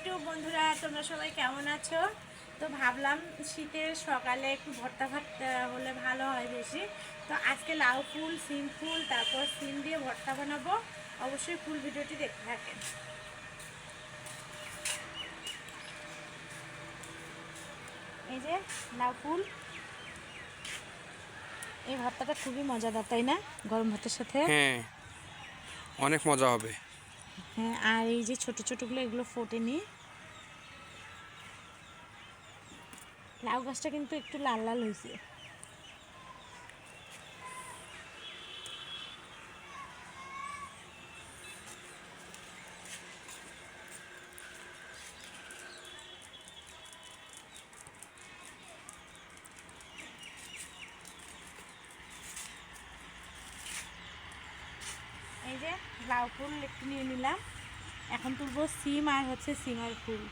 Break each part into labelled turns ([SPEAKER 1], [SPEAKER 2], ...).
[SPEAKER 1] YouTube বন্ধুরা, তোমরা সবাই কেমন আছো? তো ভাবলাম শীতের সকালে একটু ভর্তা ভাত হলে ভালো হয় বেশি। তো আজকে লাউ ফুল, সিম ফুল, তারপর সিম দিয়ে ভর্তা বানাবো। অবশ্যই ফুল ভিডিওটি দেখতে থাকেন। এই যে লাউ ফুল, এই ভর্তাটা খুবই মজাদার, তাই না? গরম ভাতের সাথে।
[SPEAKER 2] হ্যাঁ, অনেক মজা হবে।
[SPEAKER 1] হ্যাঁ, আর এই যে ছোট ছোটগুলো, এগুলো ফোটেনি। লাউ গাছটা কিন্তু একটু লাল লাল হয়েছে। এই যে লাউ ফুল একটু নিয়ে নিলাম। এখন তুলবো সিম আর সিমের ফুল।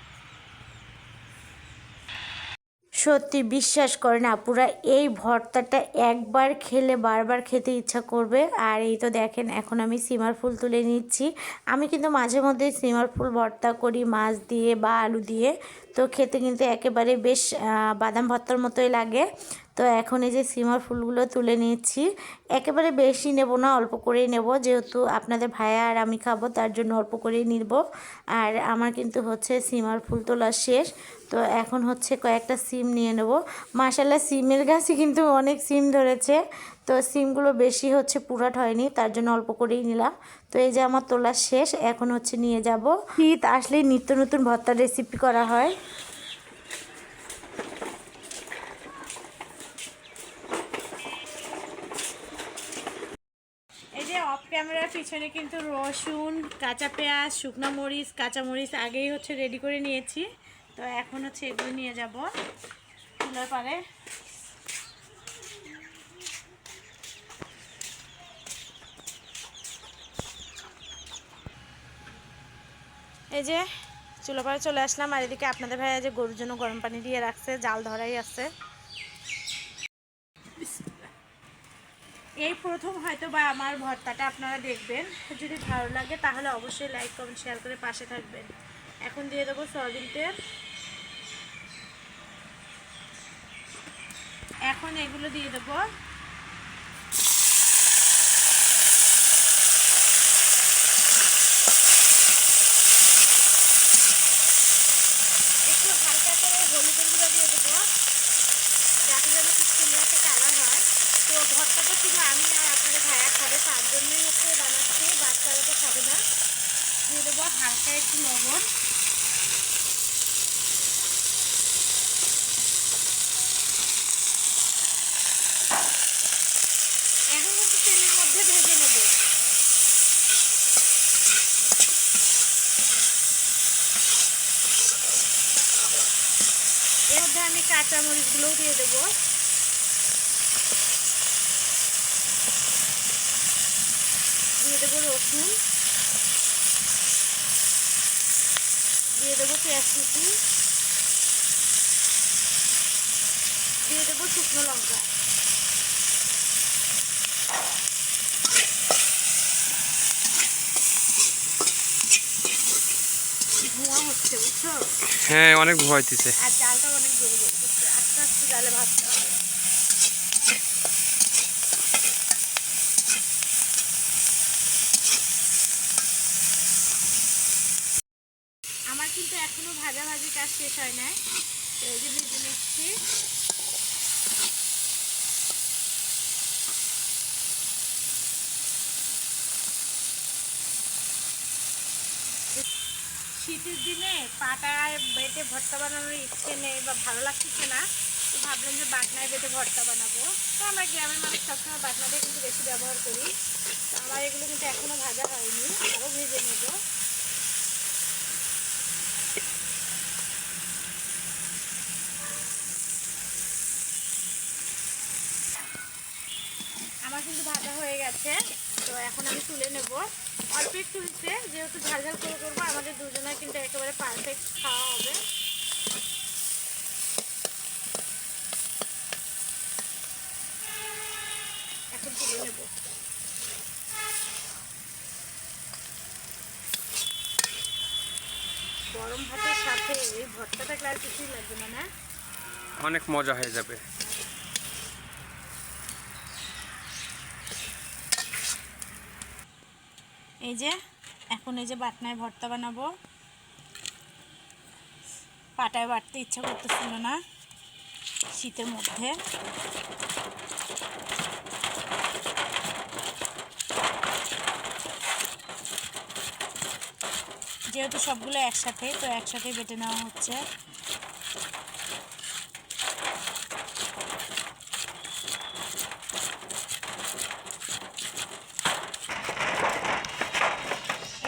[SPEAKER 1] সত্যি বিশ্বাস করেন আপুরা, এই ভর্তাটা একবার খেলে বারবার খেতে ইচ্ছা করবে। আর এই তো দেখেন, এখন আমি সিমার ফুল তুলে নিচ্ছি। আমি কিন্তু মাঝে মধ্যে সিমার ফুল ভর্তা করি মাছ দিয়ে বা আলু দিয়ে। তো খেতে কিন্তু একেবারে বেশ বাদাম ভর্তার মতোই লাগে। তো এখন এই যে সিমার ফুলগুলো তুলে নিচ্ছি। একেবারে বেশি নেব না, অল্প করেই নেব, যেহেতু আপনাদের ভাইয়া আর আমি খাবো, তার জন্য অল্প করেই নিব। আর আমার কিন্তু সিমার ফুল তোলা শেষ। তো এখন কয়েকটা সিম নিয়ে নেব। মাশাআল্লাহ, সিমের গাছে কিন্তু অনেক সিম ধরেছে। তো সিমগুলো বেশি পুরাট হয়নি, তার জন্য অল্প করেই নিলাম। তো এই যে আমার তোলা শেষ, এখন নিয়ে যাব। শীত আসলেই নিত্য নতুন ভর্তার রেসিপি করা হয়। এই যে অফ ক্যামেরার পিছনে কিন্তু রসুন, কাঁচা পেঁয়াজ, শুকনো মরিচ, কাঁচামরিচ আগেই রেডি করে নিয়েছি। তো এখন এগুলো নিয়ে যাব চুলার পারে। এই যে চুলা পারে চলে আসলাম। আর এদিকে আপনাদের ভাইয়া যে গরুর জন্য গরম পানি দিয়ে রাখছে, জাল ধরাই আছে। এই প্রথম হয়তো বা আমার ভর্তাটা আপনারা দেখবেন। যদি ভালো লাগে তাহলে অবশ্যই লাইক, কমেন্ট, শেয়ার করে পাশে থাকবেন। এখন দিয়ে দেবো সয়াবিন তেল। এখন এগুলো দিয়ে দেবো। একটু হালকা করে হলুদের গুঁড়ো দিয়ে দেবো, যাতে যেন খুব সুন্দর একটা কালার হয়। তো ভর্তাটা শুধু আমি আর আপনাদের ভাইয়া খাবে, তার জন্যই বানাচ্ছি, বাচ্চারা তো খাবে না। দিয়ে দেবো হালকা একটু লবণ। এখন কিন্তু তেলের মধ্যে ভেজে নেব। এর মধ্যে আমি কাঁচামরিচগুলোও দিয়ে দেবো। দিয়ে দেবো রসুন, দিয়ে দেবো পেঁয়াজ কুচি, দিয়ে দেবো শুকনো লঙ্কা। ধোঁয়া হচ্ছে, বুঝছো?
[SPEAKER 2] হ্যাঁ, অনেক ভয় দিছে।
[SPEAKER 1] আর চালটা অনেক জোরে জ্বলতেছে, আস্তে আস্তে জালে ভাজতে হবে। আমার কিন্তু এখনো ভাজাভাজি কাজ শেষ হয় নাই। তো এই যে ভেজে নিচ্ছি। শীতের দিনে পাটায় বেটে ভর্তা বানানোর ইচ্ছে নেই বা ভালো লাগতেছে না। তো ভাবলাম যে বাটনায় বেটে ভর্তা বানাবো। তো আমরা গ্রামের মানুষ সবসময় বাটনাটাই কিন্তু বেশি ব্যবহার করি। তো আমার এগুলো কিন্তু এখনও ভাজা হয়নি, আরও ভেজে নেব। আমার কিন্তু ভাজা হয়ে গেছে। তো এখন আমি তুলে নেব। অল্প একটু হচ্ছে, যেহেতু ঝাল ঝাল করে করবো, আমাদের দুজনের কিন্তু একেবারে পারফেক্ট খাওয়া হবে। এখন তুলে নেব। গরম ভাতের সাথে এই ভর্তা থাকলে আর কিছুই লাগবে না, না?
[SPEAKER 2] অনেক মজা হয়ে যাবে।
[SPEAKER 1] এই যে এখন এই যে বাটনায় ভর্তা বানাবো। পাটায় বাটতে ইচ্ছা করতেছিল না শীতের মধ্যে। যেহেতু সবগুলো একসাথে, তো একসাথেই বেটে নেওয়া হচ্ছে।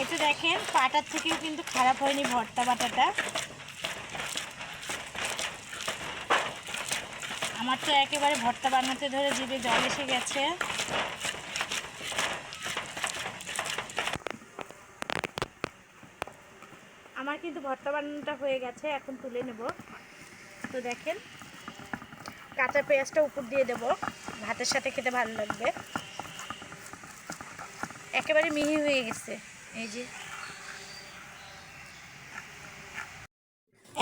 [SPEAKER 1] এতে দেখেন পাটার থেকেও কিন্তু খারাপ হয়নি ভর্তা বাটাটা। আমার তো একেবারে ভর্তা বানাতে ধরে জিভে জল এসে গেছে। আমার কিন্তু ভর্তা বানানোটা হয়ে গেছে, এখন তুলে নেব। তো দেখেন কাঁচা পেঁয়াজটা উপর দিয়ে দেব, ভাতের সাথে খেতে ভালো লাগবে। একেবারে মিহি হয়ে গেছে এই যে।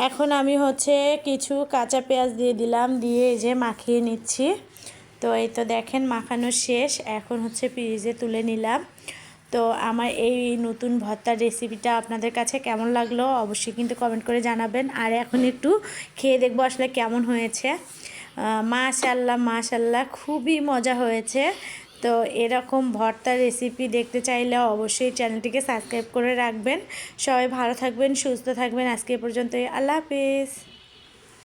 [SPEAKER 1] এখন আমি হচ্ছে কিছু কাঁচা পেঁয়াজ দিয়ে দিলাম, দিয়ে এই যে মাখিয়ে নিচ্ছি। তো এই তো দেখেন মাখানো শেষ, এখন হচ্ছে ফ্রিজে তুলে নিলাম। তো আমার এই নতুন ভর্তার রেসিপিটা আপনাদের কাছে কেমন লাগলো অবশ্যই কিন্তু কমেন্ট করে জানাবেন। আর এখন একটু খেয়ে দেখবো আসলে কেমন হয়েছে। মাশাআল্লাহ মাশাআল্লাহ, খুবই মজা হয়েছে। তো এরকম ভর্তার রেসিপি দেখতে চাইলে অবশ্যই চ্যানেলটিকে সাবস্ক্রাইব করে রাখবেন। সবাই ভালো থাকবেন, সুস্থ থাকবেন। আজকে পর্যন্তই, আল্লাহ হাফেজ।